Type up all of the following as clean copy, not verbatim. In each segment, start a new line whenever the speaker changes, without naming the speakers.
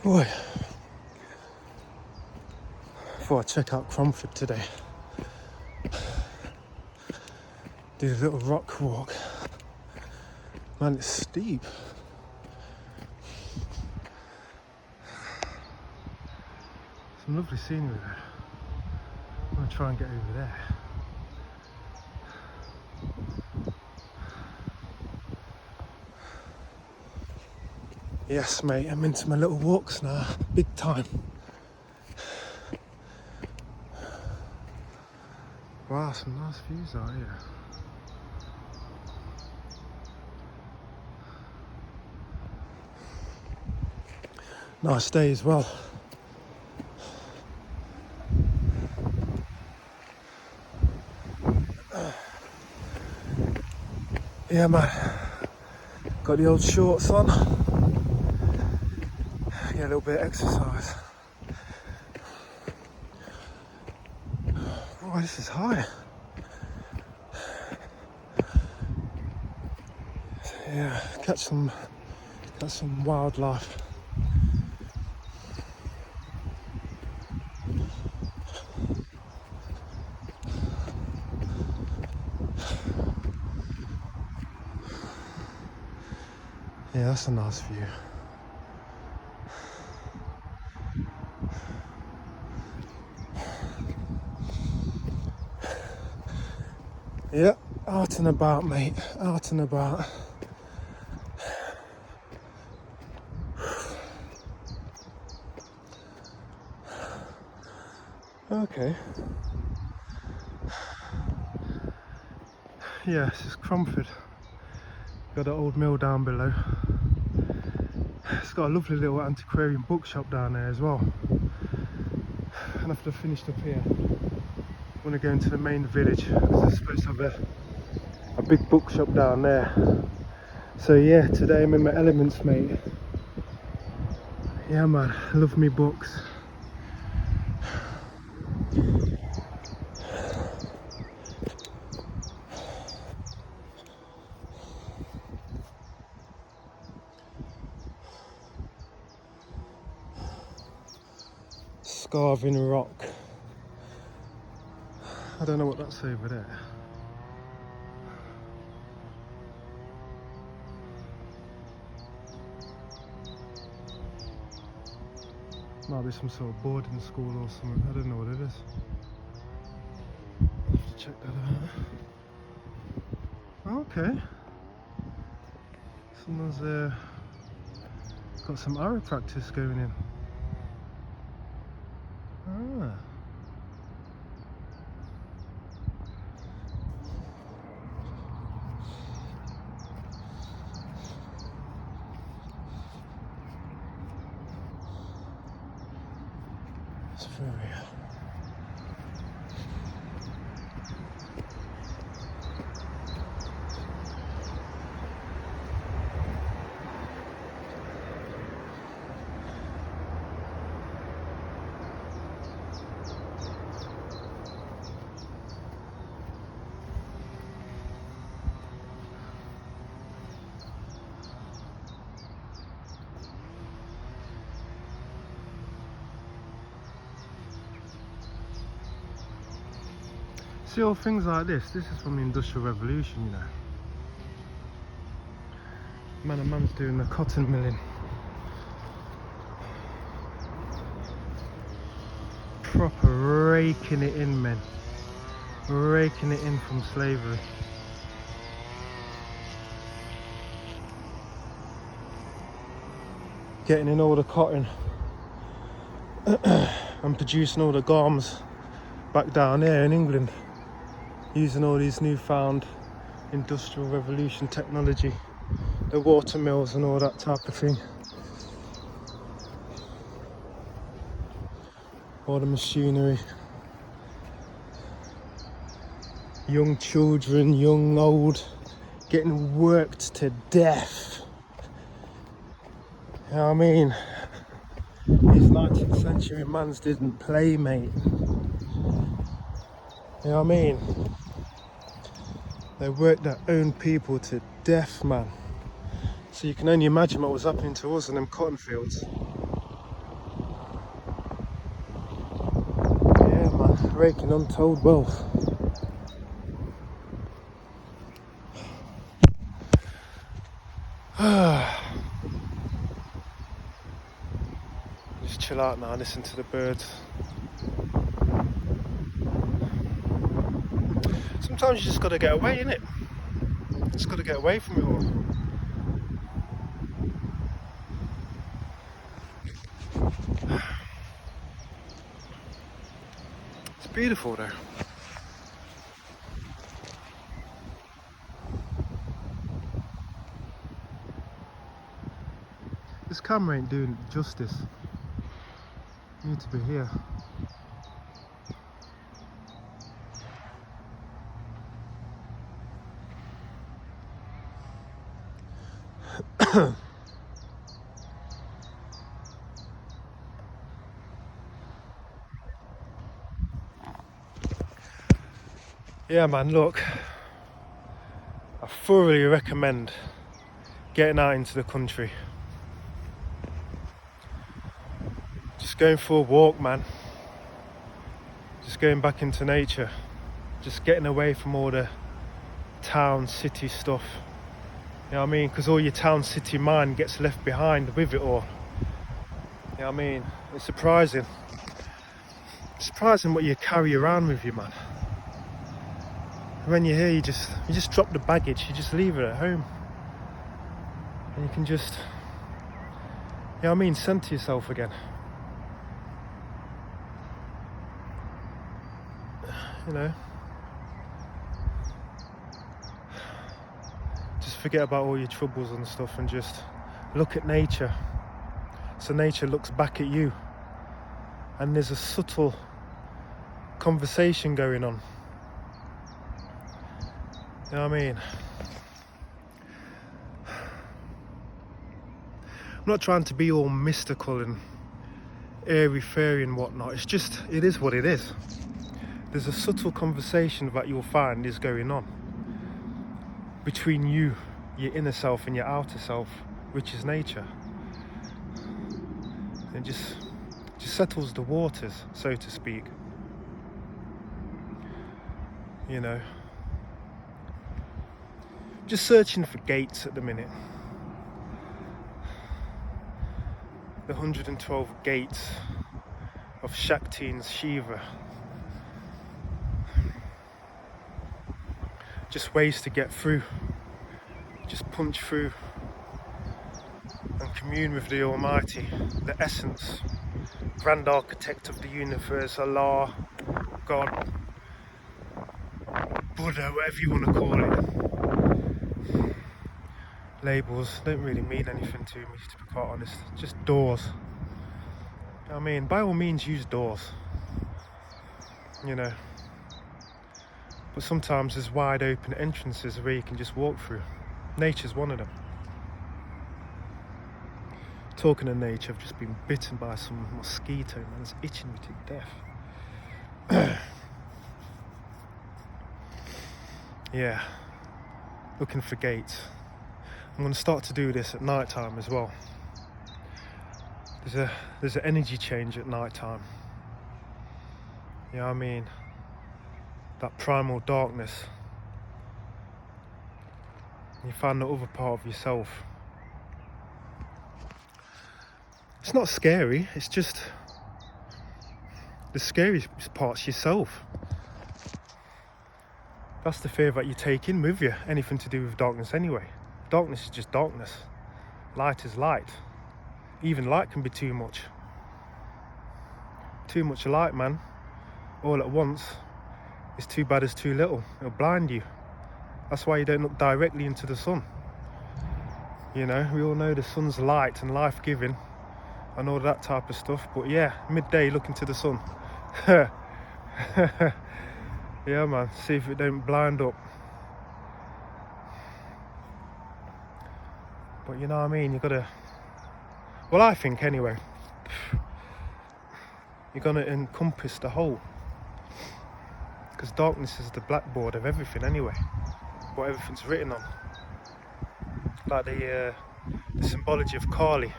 Boy, thought I'd check out Cromford today. Did a little rock walk. Man, it's steep. Some lovely scenery there. I'm gonna try and get over there. Yes, mate, I'm into my little walks now, big time. Wow, some nice views out here. Nice day as well. Yeah, man. Got the old shorts on. Get a little bit of exercise. Oh, this is high. Yeah, catch some wildlife. Yeah, that's a nice view. Yeah, out and about, mate. Out and about. Okay. Yeah, this is Cromford. Got an old mill down below. It's got a lovely little antiquarian bookshop down there as well. And after I've finished up here, I want to go into the main village because they're supposed to have a big bookshop down there. So yeah, today I'm in my elements, mate. Yeah, man, love me books. Scarving rock. I don't know what that's over there. Might be some sort of boarding school or something. I don't know what it is. I'll have to check that out. Okay. Someone's got some arrow practice going in. Ah. It's very See all things like this is from the Industrial Revolution, you know. Man, a man's doing the cotton milling. Proper raking it in, men. Raking it in from slavery. Getting in all the cotton and producing all the garments back down here in England. Using all these newfound Industrial Revolution technology, the water mills and all that type of thing. All the machinery. Young children, young, old, getting worked to death. You know what I mean? These 19th century mans didn't play, mate. You know what I mean? They worked their own people to death, man. So you can only imagine what was happening to us in them cotton fields. raking untold wealth. Just chill out now, listen to the birds. Sometimes you just gotta get away, innit? Just gotta get away from it all. It's beautiful though. This camera ain't doing it justice. You need to be here. Yeah man, look, I thoroughly recommend getting out into the country. Just going for a walk, man. Just going back into nature. Just getting away from all the town, city stuff. You know what I mean? Because all your town, city mind gets left behind with it all. You know what I mean? It's surprising. It's surprising what you carry around with you, man. When you're here, you just drop the baggage. You just leave it at home, and you can just, you know what I mean, center yourself again. You know, just forget about all your troubles and stuff, and just look at nature. So nature looks back at you, and there's a subtle conversation going on. You know what I mean? I'm not trying to be all mystical and airy-fairy and whatnot. It's just, it is what it is. There's a subtle conversation that you'll find is going on between you, your inner self, and your outer self, which is nature. It just settles the waters, so to speak. You know, just searching for gates at the minute. The 112 gates of Shakti's Shiva. Just ways to get through. Just punch through and commune with the Almighty, the essence, grand architect of the universe, Allah, God, Buddha, whatever you want to call it. Labels don't really mean anything to me, to be quite honest. Just doors. You know what I mean? By all means use doors. You know. But sometimes there's wide open entrances where you can just walk through. Nature's one of them. Talking of nature, I've just been bitten by some mosquito, man. It's itching me to death. Yeah. Looking for gates. I'm going to start to do this at night time as well. There's an energy change at night time. You know what I mean? That primal darkness. You find the other part of yourself. It's not scary, it's just the scariest part's yourself. That's the fear that you take in with you, anything to do with darkness anyway. Darkness is just darkness. Light is light. Even light can be too much. Too much light, man, all at once, is too bad as too little. It'll blind you. That's why you don't look directly into the sun. You know, we all know the sun's light and life-giving and all that type of stuff, but yeah, midday look into the sun. Yeah man, see if it don't blind up. But you know what I mean, you gotta, well I think anyway, you're gonna encompass the whole, because darkness is the blackboard of everything anyway, what everything's written on. Like the symbology of Kali.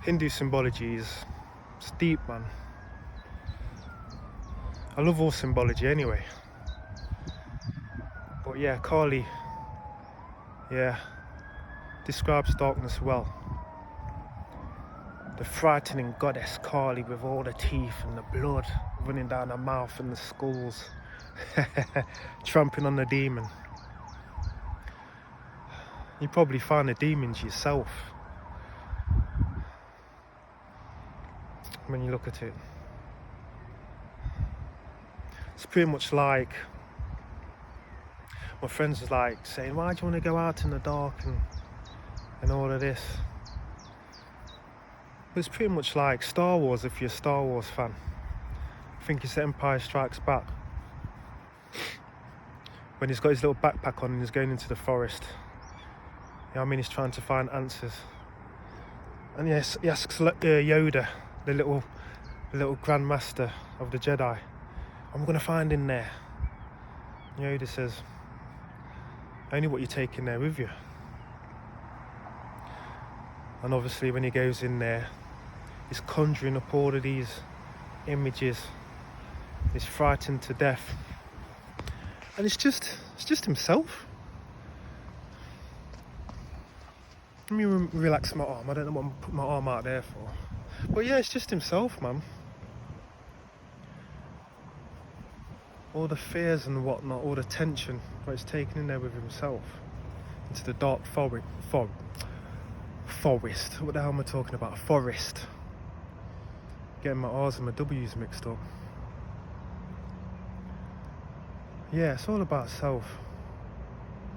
Hindu symbology is deep, man. I love all symbology anyway. But yeah, Kali, yeah, describes darkness well. The frightening goddess Kali with all the teeth and the blood running down her mouth and the skulls, tramping on the demon. You probably find the demons yourself when you look at it. It's pretty much like my friends was like saying, why do you want to go out in the dark and all of this? But it's pretty much like Star Wars if you're a Star Wars fan. I think it's Empire Strikes Back. When he's got his little backpack on and he's going into the forest. You know what I mean? He's trying to find answers. And yes, he asks Yoda, the little grandmaster of the Jedi, I'm going to find in there. Yoda says, only what you're taking there with you. And obviously when he goes in there, he's conjuring up all of these images. He's frightened to death. And it's just himself. Let me relax my arm. I don't know what I'm putting my arm out there for. But yeah, it's just himself, man. All the fears and whatnot, all the tension that he's taken in there with himself. Into the dark forest. What the hell am I talking about? Forest. Getting my R's and my W's mixed up. Yeah, it's all about self.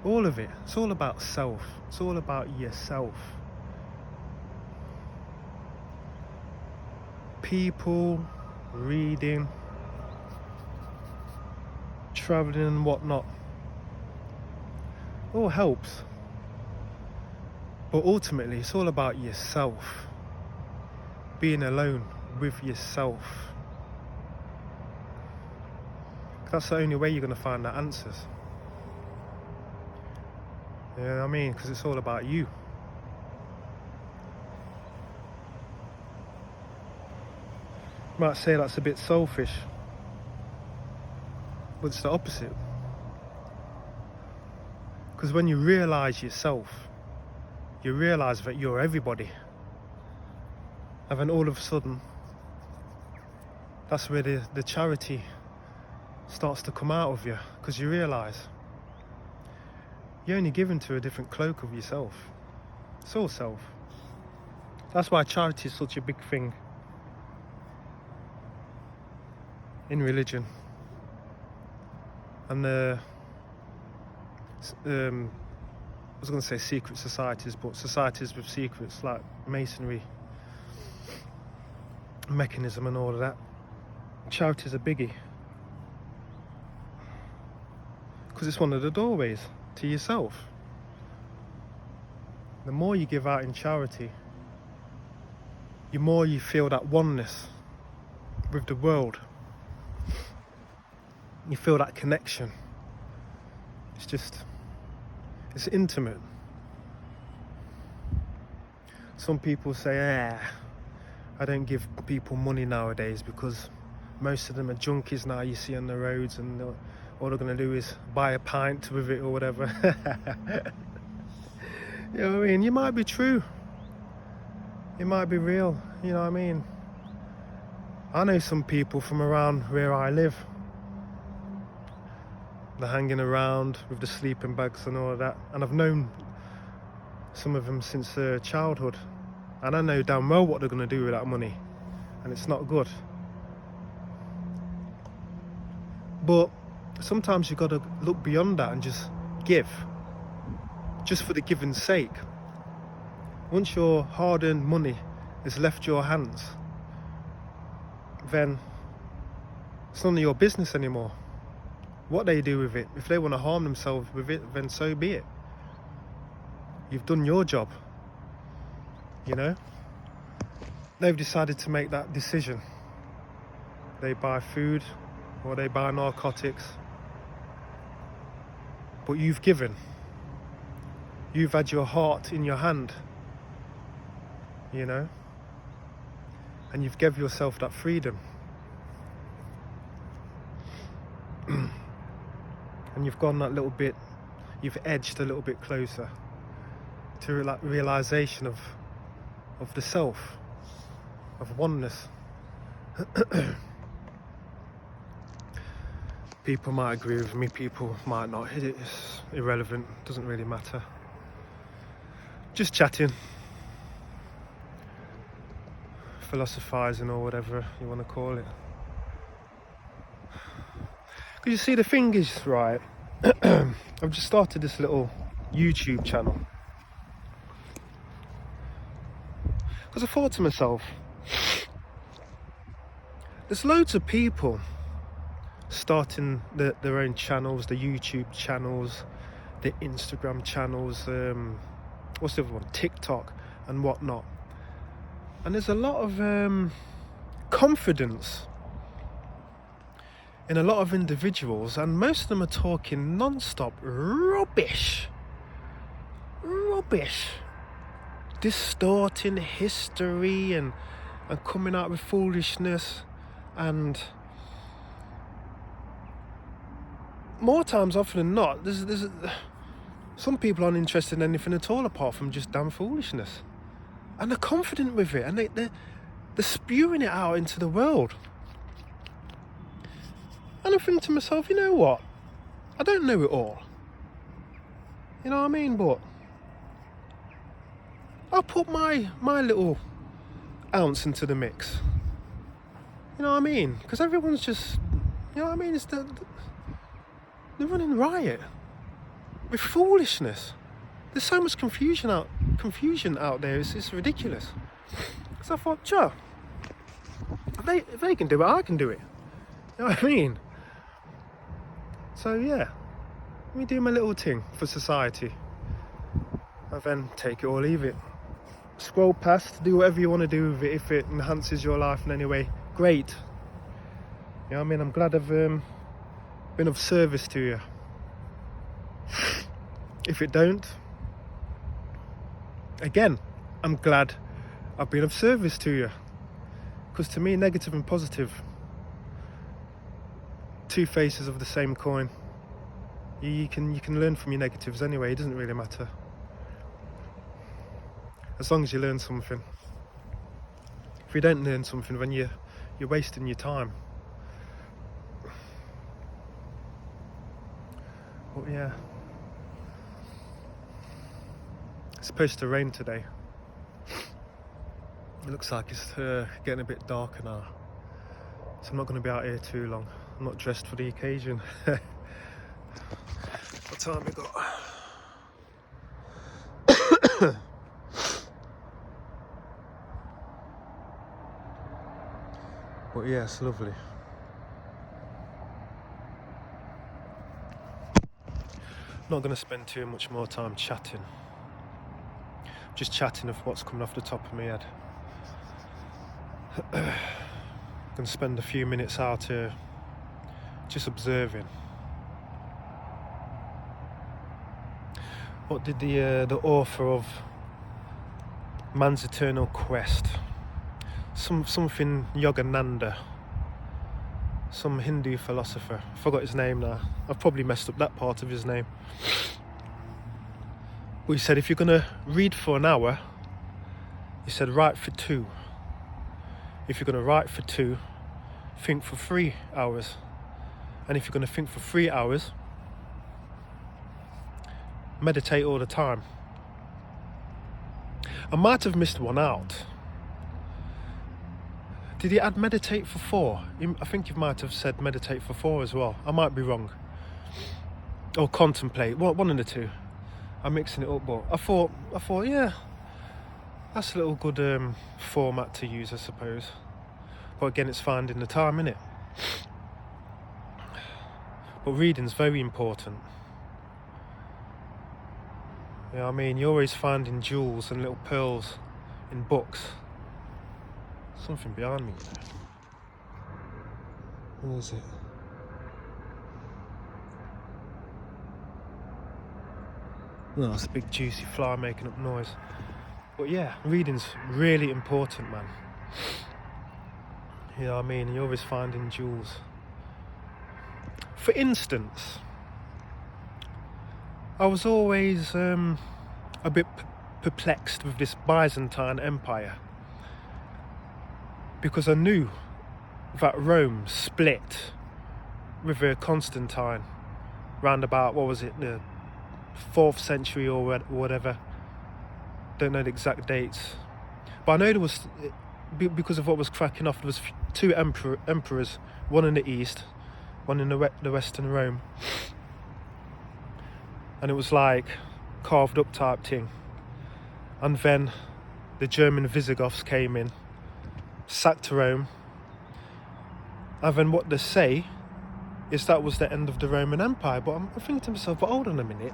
All of it. It's all about self. It's all about yourself. People, reading, traveling and whatnot. All helps. But ultimately, it's all about yourself. Being alone with yourself. That's the only way you're going to find the answers. You know what I mean? Because it's all about you. You might say that's a bit selfish, but it's the opposite. Because when you realise yourself, you realise that you're everybody. And then all of a sudden, that's where the charity starts to come out of you, because you realise you're only given to a different cloak of yourself. It's all self. That's why charity is such a big thing in religion. And I was going to say secret societies, but societies with secrets like Masonry, mechanism and all of that. Charity's a biggie. Because it's one of the doorways to yourself. The more you give out in charity, the more you feel that oneness with the world. You feel that connection. It's intimate. Some people say, I don't give people money nowadays because most of them are junkies now you see on the roads, and all they're going to do is buy a pint with it or whatever. You know what I mean? You might be true. It might be real. You know what I mean? I know some people from around where I live. They're hanging around with the sleeping bags and all of that. And I've known some of them since childhood. And I know damn well what they're going to do with that money. And it's not good. But sometimes you've got to look beyond that and just give. Just for the giving's sake. Once your hard-earned money has left your hands, then it's none of your business anymore. What they do with it, if they want to harm themselves with it, then so be it. You've done your job. You know? They've decided to make that decision. They buy food or they buy narcotics. But you've given. You've had your heart in your hand. You know? And you've given yourself that freedom. and you've gone that little bit, you've edged a little bit closer to like realization of the self, of oneness. People might agree with me, people might not. It's irrelevant, doesn't really matter. Just chatting, philosophizing, or whatever you want to call it. Because you see, the thing is, right, I've just started this little YouTube channel. Because I thought to myself, there's loads of people starting their own channels, the YouTube channels, the Instagram channels, what's the other one, TikTok and whatnot. And there's a lot of confidence in a lot of individuals, and most of them are talking non-stop rubbish, distorting history and coming out with foolishness. And more times often than not, there's some people aren't interested in anything at all apart from just damn foolishness, and they're confident with it, and they're spewing it out into the world. And I'm thinking to myself, you know what, I don't know it all, you know what I mean, but I'll put my little ounce into the mix, you know what I mean, because everyone's just, you know what I mean, they're running riot with foolishness. There's so much confusion out there, it's ridiculous. So I thought, sure, if they can do it, I can do it, you know what I mean. So yeah, let me do my little thing for society, and then take it or leave it. Scroll past, do whatever you want to do with it. If it enhances your life in any way, great. You know what I mean? I'm glad I've been of service to you. If it don't, again, I'm glad I've been of service to you. Because to me, negative and positive, two faces of the same coin. You can learn from your negatives anyway, it doesn't really matter. As long as you learn something. If you don't learn something, then you're wasting your time. But yeah, it's supposed to rain today. It looks like it's getting a bit darker now, so I'm not going to be out here too long. I'm not dressed for the occasion. What time we got? But yeah, it's lovely. Not going to spend too much more time chatting. Just chatting of what's coming off the top of my head. I'm going to spend a few minutes out here just observing. What did the author of Man's Eternal Quest, something Yogananda, some Hindu philosopher, I forgot his name now, I've probably messed up that part of his name, but he said if you're going to read for an hour, he said write for 2. If you're going to write for 2, think for 3 hours. And if you're going to think for 3 hours, meditate all the time. I might have missed one out. Did he add meditate for 4? I think he might have said meditate for 4 as well. I might be wrong. Or contemplate, one of the two. I'm mixing it up, but I thought, yeah, that's a little good format to use, I suppose. But again, it's finding the time, innit? But reading's very important. You know what I mean? You're always finding jewels and little pearls in books. Something behind me there. What is it? No, it's a big juicy fly making up noise. But yeah, reading's really important, man. You know what I mean? You're always finding jewels. For instance, I was always a bit perplexed with this Byzantine Empire, because I knew that Rome split with Constantine round about, what was it, the 4th century or whatever. Don't know the exact dates, but I know there was, because of what was cracking off, there was 2 emperors, one in the east, one in the western Rome, and it was like carved up type thing. And then the German Visigoths came in, sacked Rome, and then what they say is that was the end of the Roman Empire. But I'm thinking to myself, but hold on a minute,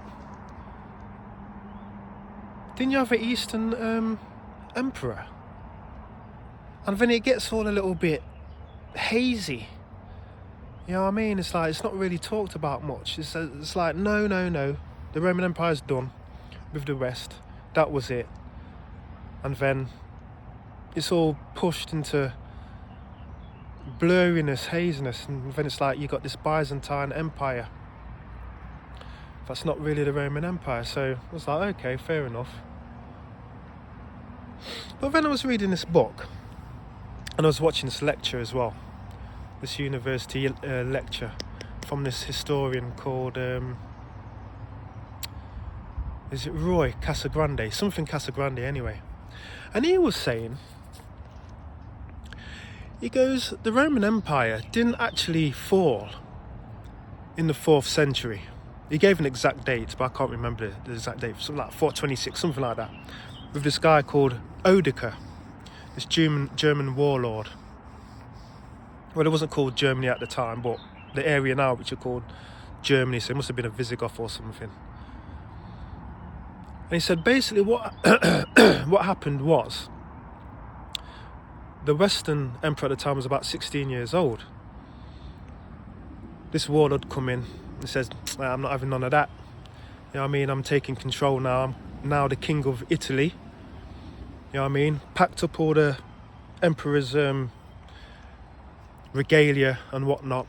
didn't you have an Eastern emperor? And then it gets all a little bit hazy. You know what I mean? It's like, it's not really talked about much. It's like, no. The Roman Empire's done with the West. That was it. And then it's all pushed into blurriness, haziness. And then it's like, you got this Byzantine Empire. That's not really the Roman Empire. So I was like, okay, fair enough. But then I was reading this book, and I was watching this lecture as well, this university lecture from this historian called, is it Roy Casagrande? Something Casagrande anyway. And he was saying, he goes, the Roman Empire didn't actually fall in the 4th century. He gave an exact date, but I can't remember the exact date, something like 426, something like that, with this guy called Odoacer, this German warlord. Well, it wasn't called Germany at the time, but the area now which are called Germany, so it must have been a Visigoth or something. And he said basically what what happened was, the Western emperor at the time was about 16 years old. This warlord come in and says, I'm not having none of that. You know what I mean? I'm taking control now. I'm now the king of Italy. You know what I mean? Packed up all the emperor's regalia and whatnot.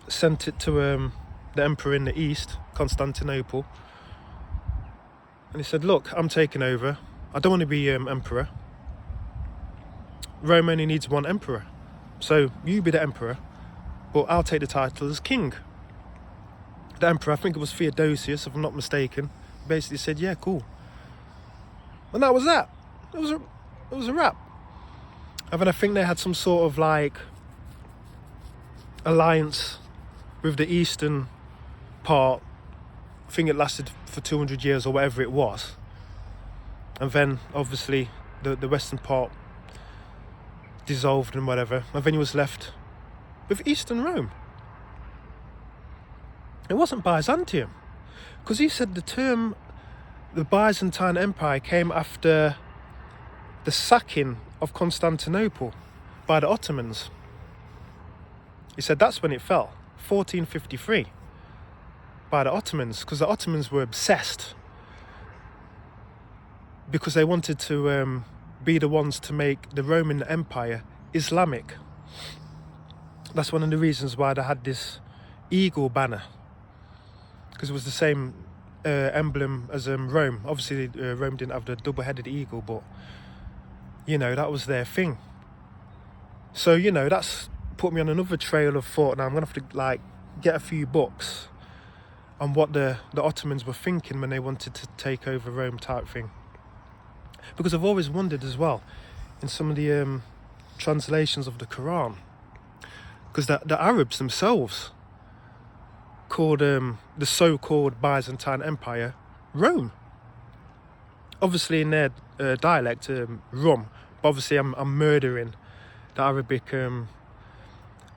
Sent it to the emperor in the east, Constantinople. And he said, look, I'm taking over. I don't want to be emperor. Rome only needs one emperor. So you be the emperor, but I'll take the title as king. The emperor, I think it was Theodosius, if I'm not mistaken, basically said, yeah, cool. And that was that. It was a wrap. And then I think they had some sort of like alliance with the eastern part. I think it lasted for 200 years or whatever it was. And then obviously the western part dissolved and whatever. And then he was left with Eastern Rome. It wasn't Byzantium. Because he said the term, the Byzantine Empire, came after the sacking of Constantinople by the Ottomans. He said that's when it fell, 1453, by the Ottomans, because the Ottomans were obsessed, because they wanted to be the ones to make the Roman Empire Islamic. That's one of the reasons why they had this eagle banner, because it was the same emblem as Rome. Obviously Rome didn't have the double-headed eagle, but you know, that was their thing. So, you know, that's put me on another trail of thought. Now I'm gonna have to like get a few books on what the Ottomans were thinking when they wanted to take over Rome type thing. Because I've always wondered as well, in some of the translations of the Quran, because the Arabs themselves called the so-called Byzantine Empire Rome. Obviously in their dialect, Rum, but obviously I'm murdering the Arabic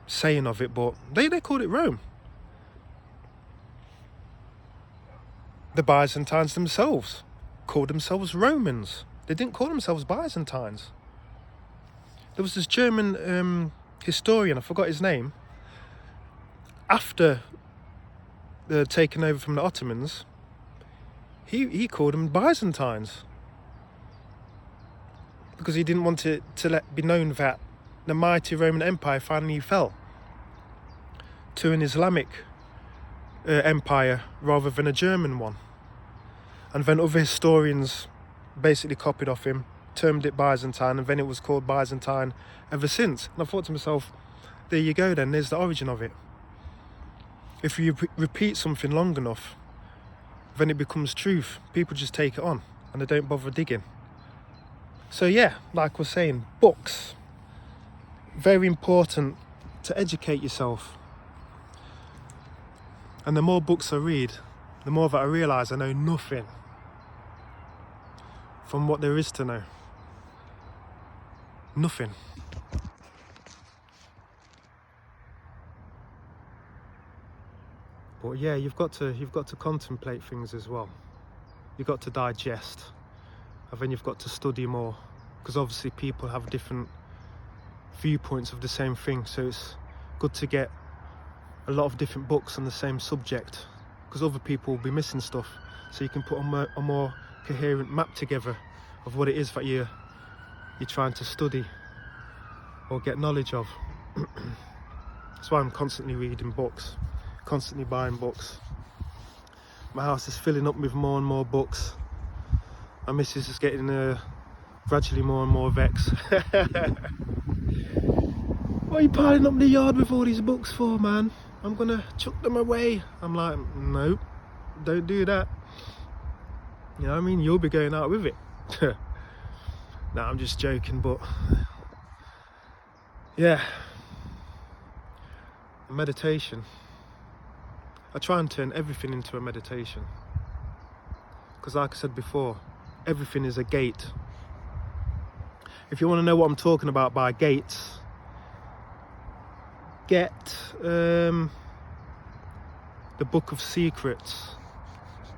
saying of it, but they called it Rome. The Byzantines themselves called themselves Romans. They didn't call themselves Byzantines. There was this German historian, I forgot his name, after the taking over from the Ottomans, he called them Byzantines, because he didn't want it to let be known that the mighty Roman Empire finally fell to an Islamic empire rather than a German one. And then other historians basically copied off him, termed it Byzantine, and then it was called Byzantine ever since. And I thought to myself, there you go then, there's the origin of it. If you repeat something long enough, then it becomes truth. People just take it on and they don't bother digging. So yeah, like we're saying, books, very important to educate yourself. And the more books I read, the more that I realise I know nothing from what there is to know. Nothing. But yeah, you've got to contemplate things as well. You've got to digest, and then you've got to study more, because obviously people have different viewpoints of the same thing. So it's good to get a lot of different books on the same subject, because other people will be missing stuff, so you can put a more coherent map together of what it is that you're trying to study or get knowledge of. That's why I'm constantly reading books, constantly buying books. My house is filling up with more and more books. My missus is getting gradually more and more vexed. What are you piling up in the yard with all these books for, man? I'm gonna chuck them away. I'm like, nope, don't do that. You know what I mean? You'll be going out with it. No, I'm just joking, but yeah. Meditation. I try and turn everything into a meditation. Because like I said before, everything is a gate. If you want to know what I'm talking about by gates, get the Book of Secrets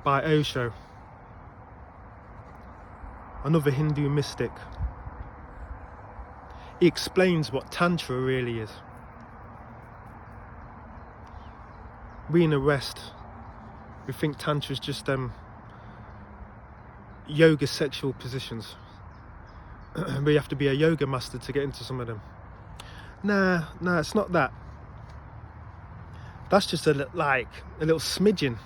by Osho, another Hindu mystic. He explains what Tantra really is. We in the West, we think Tantra is just yoga sexual positions. But you have to be a yoga master to get into some of them. Nah, it's not that. That's just a little smidgen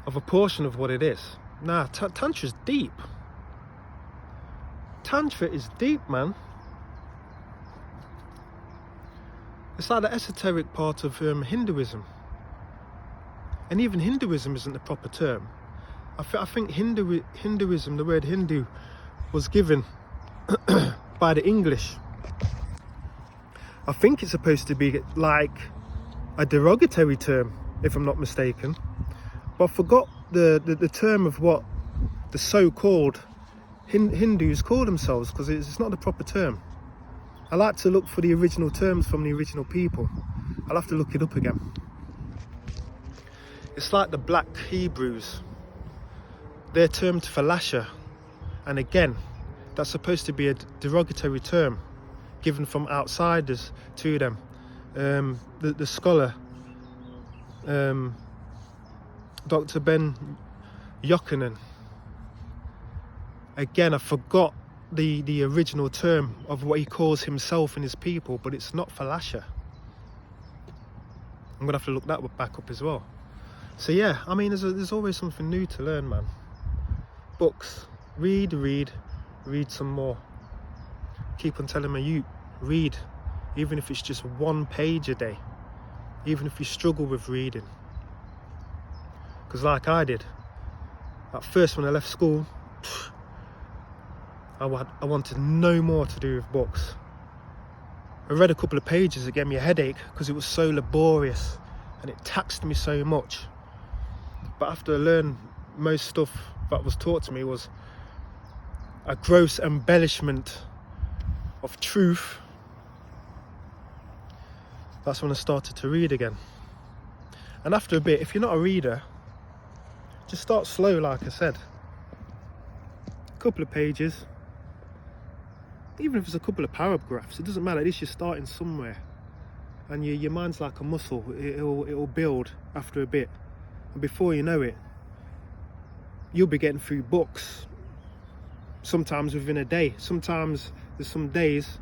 of a portion of what it is. Nah, Tantra's deep. Tantra is deep, man. It's like the esoteric part of Hinduism. And even Hinduism isn't the proper term. I think Hinduism, the word Hindu, was given by the English. I think it's supposed to be like a derogatory term, if I'm not mistaken. But I forgot the term of what the so-called Hindus call themselves, because it's not the proper term. I like to look for the original terms from the original people. I'll have to look it up again. It's like the Black Hebrews. They're termed Falasha. And again, that's supposed to be a derogatory term given from outsiders to them. The scholar, Dr. Ben Yochanan, again, I forgot the original term of what he calls himself and his people, but it's not Falasha. I'm gonna have to look that back up as well. So yeah, I mean, there's always something new to learn, man. Books, read some more. Keep on telling my youth, read, even if it's just 1 page a day, even if you struggle with reading. Because like I did, at first when I left school, I wanted no more to do with books. I read a couple of pages, it gave me a headache because it was so laborious and it taxed me so much. But after I learned, most stuff that was taught to me was a gross embellishment of truth. That's when I started to read again. And after a bit, if you're not a reader, just start slow, like I said. A couple of pages, even if it's a couple of paragraphs, it doesn't matter. At least you're starting somewhere, and your mind's like a muscle. It'll build after a bit, and before you know it, you'll be getting through books. Sometimes within a day. Sometimes there's some days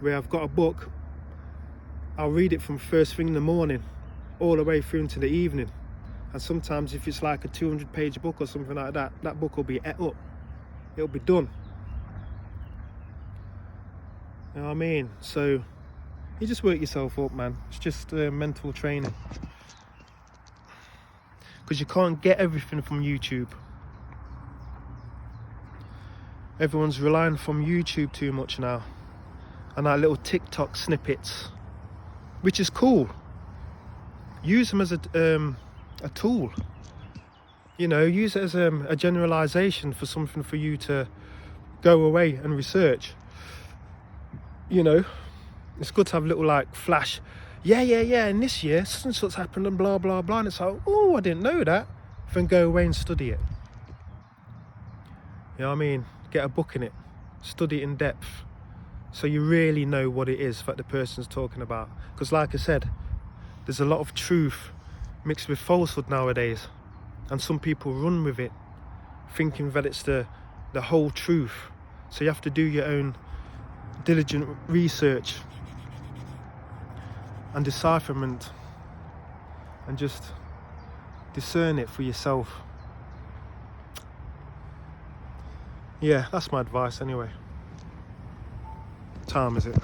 where I've got a book I'll read it from first thing in the morning all the way through into the evening. And sometimes if it's like a 200-page book or something like that, that book will be ate up. It'll be done. You know what I mean? So you just work yourself up, man. It's just mental training. Because you can't get everything from YouTube. Everyone's relying from YouTube too much now. And that little TikTok snippets, which is cool. Use them as a tool. You know, use it as a generalization for something for you to go away and research. You know, it's good to have little like flash, yeah, and this year such and such happened and blah blah blah, and it's like, oh, I didn't know that. Then go away and study it. You know what I mean? Get a book in it, study it in depth, so you really know what it is that the person's talking about. Because like I said, there's a lot of truth mixed with falsehood nowadays, and some people run with it thinking that it's the whole truth. So you have to do your own diligent research and decipherment and just discern it for yourself. Yeah, that's my advice anyway. What time is it?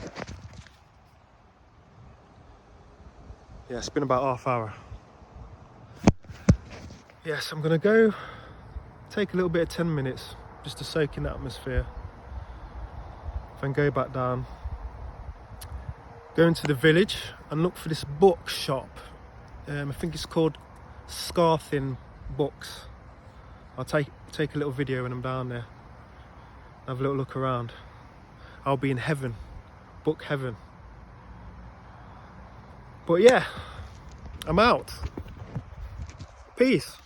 Yeah, it's been about half hour. Yes, I'm gonna go take a little bit of 10 minutes just to soak in the atmosphere, then go back down, go into the village and look for this book shop. I think it's called Scarthin Books. I'll take a little video when I'm down there, have a little look around. I'll be in heaven, book heaven. But yeah, I'm out. Peace.